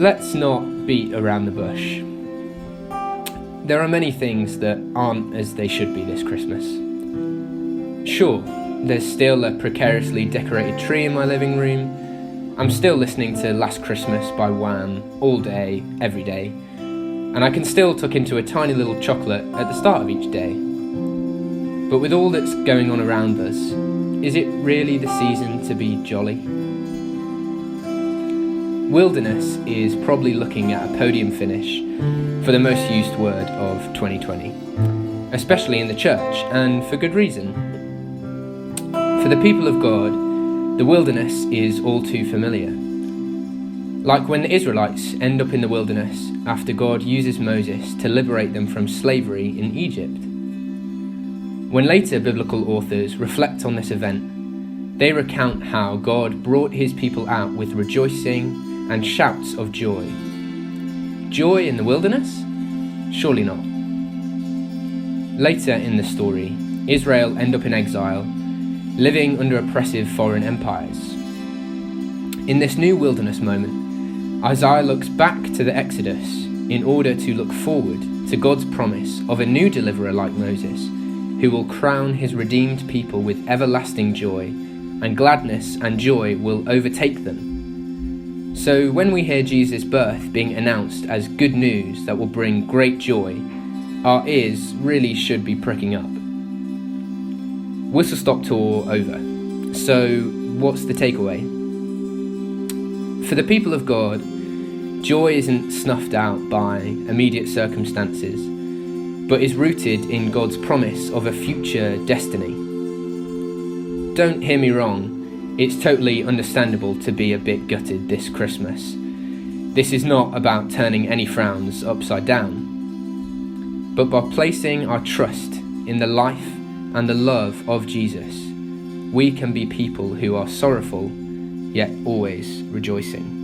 Let's not beat around the bush. There are many things that aren't as they should be this Christmas. Sure, there's still a precariously decorated tree in my living room. I'm still listening to Last Christmas by Wham all day, every day. And I can still tuck into a tiny little chocolate at the start of each day. But with all that's going on around us, is it really the season to be jolly? Wilderness is probably looking at a podium finish for the most used word of 2020, especially in the church, and for good reason. For the people of God, the wilderness is all too familiar. Like when the Israelites end up in the wilderness after God uses Moses to liberate them from slavery in Egypt. When later biblical authors reflect on this event, they recount how God brought his people out with rejoicing and shouts of joy. Joy in the wilderness? Surely not. Later in the story, Israel end up in exile, living under oppressive foreign empires. In this new wilderness moment, Isaiah looks back to the Exodus in order to look forward to God's promise of a new deliverer like Moses, who will crown his redeemed people with everlasting joy, and gladness and joy will overtake them. So when we hear Jesus' birth being announced as good news that will bring great joy, our ears really should be pricking up. Whistle stop tour over. So what's the takeaway? For the people of God, joy isn't snuffed out by immediate circumstances, but is rooted in God's promise of a future destiny. Don't hear me wrong. It's totally understandable to be a bit gutted this Christmas. This is not about turning any frowns upside down, but by placing our trust in the life and the love of Jesus, we can be people who are sorrowful, yet always rejoicing.